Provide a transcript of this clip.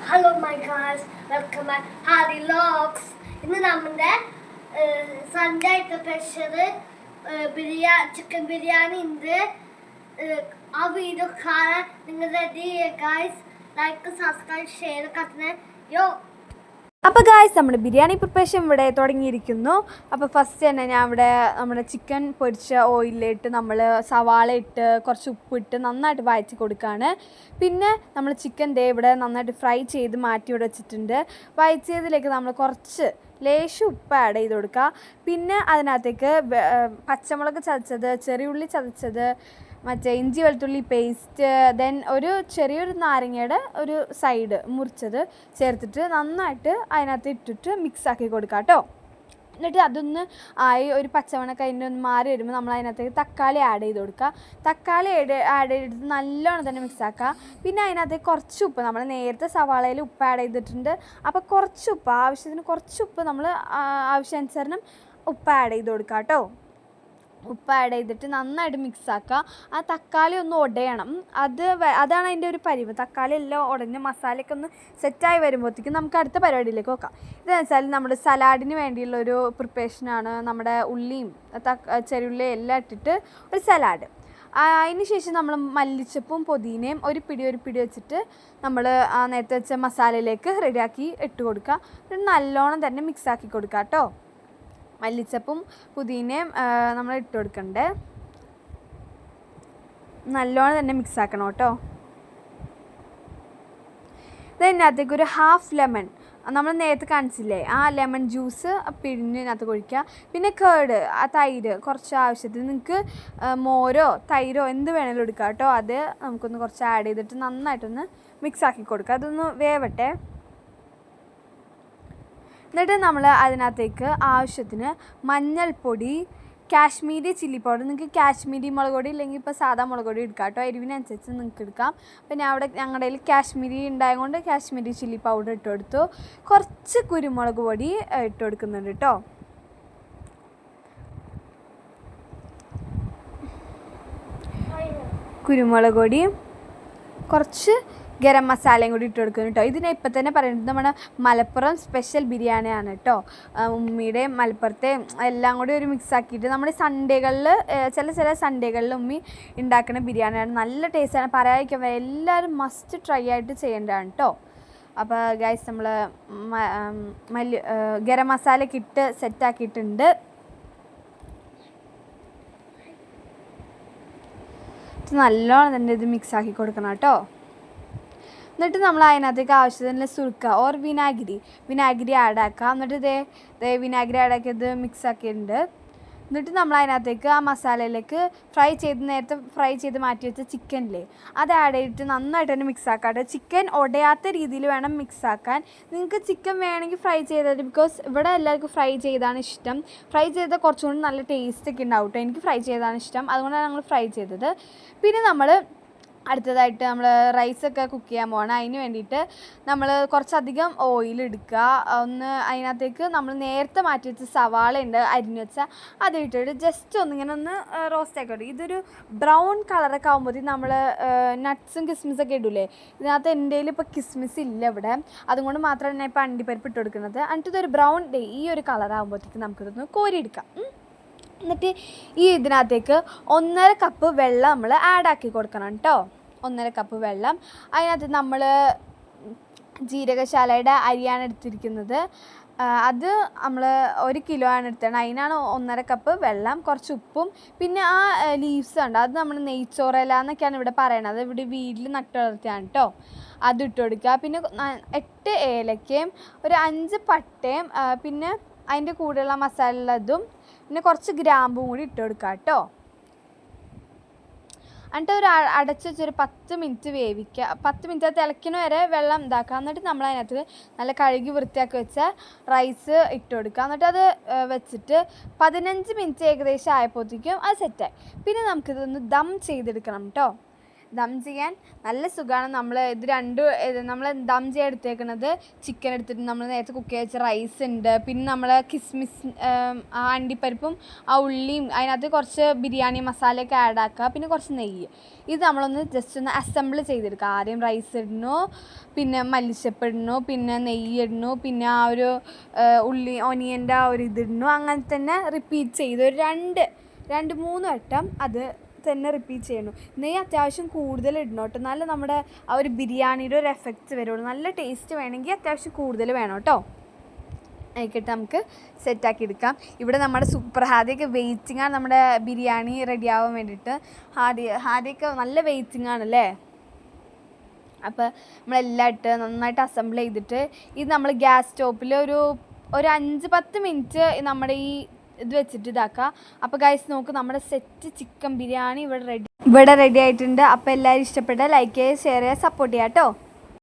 Hello my guys, welcome back Harry locks. ഇന്ന് നമ്മുടെ Sunday ആയിട്ട് സ്പെഷ്യൽ ചിക്കൻ ബിരിയാണി ഉണ്ട്. ആ വീഡിയോ കാണാൻ നിങ്ങൾ ready guys. Like subscribe share കത്തനെ യോ. അപ്പോൾ ഗായ്സ്, നമ്മുടെ ബിരിയാണി പ്രിപ്പറേഷൻ ഇവിടെ തുടങ്ങിയിരിക്കുന്നു. അപ്പോൾ ഫസ്റ്റ് തന്നെ ഞാൻ ഇവിടെ നമ്മുടെ ചിക്കൻ പൊരിച്ച ഓയിലിട്ട് നമ്മൾ സവാള ഇട്ട് കുറച്ച് ഉപ്പിട്ട് നന്നായിട്ട് വഴറ്റി കൊടുക്കുകയാണ്. പിന്നെ നമ്മൾ ചിക്കൻ ഇവിടെ നന്നായിട്ട് ഫ്രൈ ചെയ്ത് മാറ്റി ഇവിടെ വെച്ചിട്ടുണ്ട്. വഴറ്റിയതിലേക്ക് നമ്മൾ കുറച്ച് ലേശം ഉപ്പ് ആഡ് ചെയ്ത് കൊടുക്കുക. പിന്നെ അതിനകത്തേക്ക് പച്ചമുളക് ചതച്ചത്, ചെറിയുള്ളി ചതച്ചത്, മറ്റേ ഇഞ്ചി വെളുത്തുള്ളി പേസ്റ്റ്, ദെൻ ഒരു ചെറിയൊരു നാരങ്ങയുടെ ഒരു സൈഡ് മുറിച്ചത് ചേർത്തിട്ട് നന്നായിട്ട് അതിനകത്ത് ഇട്ടിട്ട് മിക്സാക്കി കൊടുക്കുക കേട്ടോ. എന്നിട്ട് അതൊന്ന് ആയി ഒരു പച്ചമണക്ക് അതിൻ്റെ ഒന്ന് മാറി വരുമ്പോൾ നമ്മൾ അതിനകത്തേക്ക് തക്കാളി ആഡ് ചെയ്ത് കൊടുക്കുക. തക്കാളി ആഡ് ചെയ്തിട്ട് നല്ലോണം തന്നെ മിക്സാക്കുക. പിന്നെ അതിനകത്തേക്ക് കുറച്ച് ഉപ്പ്, നമ്മൾ നേരത്തെ സവാളയിൽ ഉപ്പ് ആഡ് ചെയ്തിട്ടുണ്ട്. അപ്പോൾ കുറച്ച് ഉപ്പ്, ആവശ്യത്തിന് കുറച്ച് ഉപ്പ് നമ്മൾ ആവശ്യാനുസരണം ഉപ്പ് ആഡ് ചെയ്ത് കൊടുക്കുക കേട്ടോ. ഉപ്പ് ആഡ് ചെയ്തിട്ട് നന്നായിട്ട് മിക്സാക്കുക. ആ തക്കാളി ഒന്ന് ഉടയണം, അതാണ് അതിൻ്റെ ഒരു പരിവ്. തക്കാളി എല്ലാം ഉടഞ്ഞ് മസാലയൊക്കെ ഒന്ന് സെറ്റായി വരുമ്പോഴത്തേക്കും നമുക്ക് അടുത്ത പരിപാടിയിലേക്ക് നോക്കാം. ഇതെന്ന് വെച്ചാൽ നമ്മുടെ സലാഡിന് വേണ്ടിയുള്ളൊരു പ്രിപ്പറേഷനാണ്. നമ്മുടെ ഉള്ളിയും ചെറിയുള്ളിയും എല്ലാം ഇട്ടിട്ട് ഒരു സലാഡ്. അതിന് ശേഷം നമ്മൾ മല്ലിച്ചപ്പും പുതിനയും ഒരു പിടി വെച്ചിട്ട് നമ്മൾ ആ നേരത്തെ വെച്ച മസാലയിലേക്ക് റെഡിയാക്കി ഇട്ട് കൊടുക്കുക. എന്നിട്ട് നല്ലോണം തന്നെ മിക്സാക്കി കൊടുക്കുക കേട്ടോ. മല്ലിച്ചപ്പും പുതിനയും നമ്മൾ ഇട്ട് കൊടുക്കണ്ടേ, നല്ലോണം തന്നെ മിക്സ് ആക്കണം കേട്ടോ. ഇതിനകത്തേക്ക് ഒരു ഹാഫ് ലെമൺ നമ്മൾ നേരത്തെ കാണിച്ചില്ലേ, ആ ലെമൺ ജ്യൂസ് പിഴിഞ്ഞ് ഇതിനകത്ത് ഒഴിക്കുക. പിന്നെ കേർഡ്, ആ തൈര് കുറച്ച് ആവശ്യത്തിന് നിങ്ങൾക്ക് മോരോ തൈരോ എന്ത് വേണമെങ്കിലും എടുക്കാം കേട്ടോ. അത് നമുക്കൊന്ന് കുറച്ച് ആഡ് ചെയ്തിട്ട് നന്നായിട്ടൊന്ന് മിക്സ് ആക്കി കൊടുക്കുക. അതൊന്ന് വേവട്ടെ. എന്നിട്ട് നമ്മൾ അതിനകത്തേക്ക് ആവശ്യത്തിന് മഞ്ഞൾപ്പൊടി, കാശ്മീരി ചില്ലി പൗഡർ, നിങ്ങൾക്ക് കാശ്മീരി മുളക് പൊടി ഇല്ലെങ്കിൽ ഇപ്പോൾ സാധാ മുളക് പൊടി എടുക്കാം കേട്ടോ. എരിവിനനുസരിച്ച് നിങ്ങൾക്ക് എടുക്കാം. അപ്പോൾ ഞാൻ അവിടെ ഞങ്ങളുടെ കയ്യിൽ കാശ്മീരി ഉണ്ടായതുകൊണ്ട് കാശ്മീരി ചില്ലി പൗഡർ ഇട്ട് കൊടുത്തു. കുറച്ച് കുരുമുളക് പൊടി ഇട്ട് കൊടുക്കുന്നുണ്ട് കേട്ടോ. കുരുമുളക് പൊടി, കുറച്ച് ഗരം മസാലയും കൂടി ഇട്ട് കൊടുക്കുന്നു കേട്ടോ. ഇതിനെ ഇപ്പം തന്നെ പറയുന്നത് നമ്മുടെ മലപ്പുറം സ്പെഷ്യൽ ബിരിയാണിയാണ് കേട്ടോ. ഉമ്മിയുടെയും മലപ്പുറത്തെയും എല്ലാം കൂടി ഒരു മിക്സ് ആക്കിയിട്ട് നമ്മുടെ സൺഡേകളിൽ ചില സൺഡേകളിൽ ഉമ്മി ഉണ്ടാക്കുന്ന ബിരിയാണിയാണ്. നല്ല ടേസ്റ്റാണ്, പറയാതിരിക്കാൻ എല്ലാവരും മസ്റ്റ് ട്രൈ ആയിട്ട് ചെയ്യേണ്ടതാണ് കേട്ടോ. അപ്പോൾ ഗൈസ്, നമ്മൾ ഗരം മസാലയൊക്കെ ഇട്ട് സെറ്റാക്കിയിട്ടുണ്ട്. നല്ലോണം തന്നെ ഇത് മിക്സ് ആക്കി കൊടുക്കണം കേട്ടോ. എന്നിട്ട് നമ്മൾ അതിനകത്തേക്ക് ആവശ്യത്തിന് സുർക്ക ഓർ വിനാഗിരി ആഡ് ആക്കുക. എന്നിട്ട് വിനാഗിരി ആഡ് ആക്കിയത് മിക്സ് ആക്കിയിട്ടുണ്ട്. എന്നിട്ട് നമ്മൾ അതിനകത്തേക്ക് ആ മസാലയിലേക്ക് നേരത്തെ ഫ്രൈ ചെയ്ത് മാറ്റി വെച്ച ചിക്കനില്ലേ, അത് ആഡ് ചെയ്തിട്ട് നന്നായിട്ട് തന്നെ മിക്സ് ആക്കാട്ടെ. ചിക്കൻ ഉടയാത്ത രീതിയിൽ വേണം മിക്സ് ആക്കാൻ. നിങ്ങൾക്ക് ചിക്കൻ വേണമെങ്കിൽ ഫ്രൈ ചെയ്തത്, ബിക്കോസ് ഇവിടെ എല്ലാവർക്കും ഫ്രൈ ചെയ്താണ് ഇഷ്ടം. ഫ്രൈ ചെയ്താൽ കുറച്ചുകൂടി നല്ല ടേസ്റ്റ് ഒക്കെ ഉണ്ടാവും കേട്ടോ. എനിക്ക് ഫ്രൈ ചെയ്താണ് ഇഷ്ടം, അതുകൊണ്ടാണ് ഞങ്ങൾ ഫ്രൈ ചെയ്തത്. പിന്നെ നമ്മൾ അടുത്തതായിട്ട് നമ്മൾ റൈസൊക്കെ കുക്ക് ചെയ്യാൻ പോകണം. അതിന് വേണ്ടിയിട്ട് നമ്മൾ കുറച്ചധികം ഓയിൽ എടുക്കുക. അതിനകത്തേക്ക് നമ്മൾ നേരത്തെ മാറ്റി വെച്ച സവാള ഉണ്ട് അരിഞ്ഞ് വെച്ചാൽ അത് ഇട്ടിട്ട് ജസ്റ്റ് ഒന്ന് റോസ്റ്റ് ആക്കി കൊടുക്കും. ഇതൊരു ബ്രൗൺ കളറൊക്കെ ആകുമ്പോഴത്തേക്കും നമ്മൾ നട്ട്സും കിസ്മിസൊക്കെ ഇടൂലേ. ഇതിനകത്ത് എൻ്റെ കയ്യിൽ ഇപ്പോൾ കിസ്മിസ് ഇല്ല ഇവിടെ, അതുകൊണ്ട് മാത്രമാണ് ഞാൻ ഇപ്പോൾ അണ്ടിപ്പരിപ്പ് ഇട്ട് കൊടുക്കുന്നത്. എന്നിട്ട് ഇതൊരു ബ്രൗൺ ഈ ഒരു കളറാകുമ്പോഴത്തേക്കും നമുക്കിതൊന്ന് കോരിയെടുക്കാം. എന്നിട്ട് ഇതിനകത്തേക്ക് 1.5 കപ്പ് വെള്ളം നമ്മൾ ആഡ് ആക്കി കൊടുക്കണം കേട്ടോ. 1.5 കപ്പ് വെള്ളം. അതിനകത്ത് നമ്മൾ ജീരകശാലയുടെ അരിയാണ് എടുത്തിരിക്കുന്നത്. അത് നമ്മൾ 1 കിലോ ആണ് എടുത്തത്. അതിനാണ് 1.5 കപ്പ് വെള്ളം, കുറച്ച് ഉപ്പും പിന്നെ ആ ലീവ്സ് ഉണ്ട്, അത് നമ്മൾ നെയ്ച്ചോറല എന്നൊക്കെയാണ് ഇവിടെ പറയണത്. ഇവിടെ വീട്ടിൽ നട്ട് വളർത്തിയാണ് കേട്ടോ. അത് ഇട്ട് കൊടുക്കുക. പിന്നെ 8 ഏലക്കയും ഒരു 5 പട്ടയും പിന്നെ അതിൻ്റെ കൂടെയുള്ള മസാലതും പിന്നെ കുറച്ച് ഗ്രാമ്പും കൂടി ഇട്ട് കൊടുക്കുക കേട്ടോ. എന്നിട്ട് അടച്ച് വെച്ചൊരു 10 മിനിറ്റ് വേവിക്കുക. 10 മിനിറ്റ് തിളയ്ക്കണ വരെ വെള്ളം ഇതാക്കുക. എന്നിട്ട് നമ്മൾ അതിനകത്ത് നല്ല കഴുകി വൃത്തിയാക്കി വെച്ച റൈസ് ഇട്ട് കൊടുക്കുക. എന്നിട്ട് അത് വെച്ചിട്ട് 15 മിനിറ്റ് ഏകദേശം ആയപ്പോഴത്തേക്കും അത് സെറ്റായി. പിന്നെ നമുക്കിതൊന്ന് ദം ചെയ്തെടുക്കണം കേട്ടോ. ദം ചെയ്യാൻ നല്ല സുഖമാണ്. നമ്മൾ നമ്മൾ ദം ചെയ്യാൻ എടുത്തേക്കുന്നത് ചിക്കൻ എടുത്തിട്ട് നമ്മൾ നേരത്തെ കുക്ക് ചെയ്ത് വെച്ച റൈസ് ഉണ്ട്, പിന്നെ നമ്മൾ കിസ്മിസ് ആ അണ്ടിപ്പരിപ്പും ആ ഉള്ളിയും അതിനകത്ത് കുറച്ച് ബിരിയാണി മസാലയൊക്കെ ആഡ് ആക്കുക, പിന്നെ കുറച്ച് നെയ്യ്. ഇത് നമ്മളൊന്ന് ജസ്റ്റ് ഒന്ന് അസംബിൾ ചെയ്തെടുക്കുക. ആദ്യം റൈസ് ഇടണു, പിന്നെ മല്ലിച്ചപ്പ് ഇടണു, പിന്നെ നെയ്യ് ഇടണു, പിന്നെ ആ ഒരു ഒനിയൻ്റെ ആ ഒരു ഇതിടണു. അങ്ങനെ തന്നെ റിപ്പീറ്റ് ചെയ്ത് ഒരു 2-3 വട്ടം അത് തന്നെ റിപ്പീറ്റ് ചെയ്യണം. നെയ്യ് അത്യാവശ്യം കൂടുതൽ ഇടണം കേട്ടോ, നല്ല നമ്മുടെ ആ ഒരു ബിരിയാണിയുടെ ഒരു എഫക്റ്റ് വരുള്ളൂ. നല്ല ടേസ്റ്റ് വേണമെങ്കിൽ അത്യാവശ്യം കൂടുതൽ വേണം കേട്ടോ. ആയിക്കോട്ടെ, നമുക്ക് സെറ്റാക്കി എടുക്കാം. ഇവിടെ നമ്മുടെ സൂപ്പർ ഹാദിയൊക്കെ വെയിറ്റിംഗ് ആണ് നമ്മുടെ ബിരിയാണി റെഡി ആവാൻ വേണ്ടിയിട്ട്. ഹാദിയൊക്കെ നല്ല വെയിറ്റിംഗ് ആണല്ലേ. അപ്പോൾ നമ്മളെല്ലാം ഇട്ട് നന്നായിട്ട് അസംബിൾ ചെയ്തിട്ട് ഇത് നമ്മൾ ഗ്യാസ് സ്റ്റോപ്പിൽ ഒരു 5-10 മിനിറ്റ് നമ്മുടെ ഈ ഇത് വെച്ചിട്ട് ഇതാക്കുക. അപ്പോൾ ഗൈസ് നോക്ക്, നമ്മുടെ സെറ്റ് ചിക്കൻ ബിരിയാണി ഇവിടെ റെഡി ആയിട്ടുണ്ട്. അപ്പോൾ എല്ലാവരും ഇഷ്ടപ്പെട്ട ലൈക്ക് ചെയ്യുക, ഷെയർ ചെയ്യുക, സപ്പോർട്ട് ചെയ്യുക കേട്ടോ.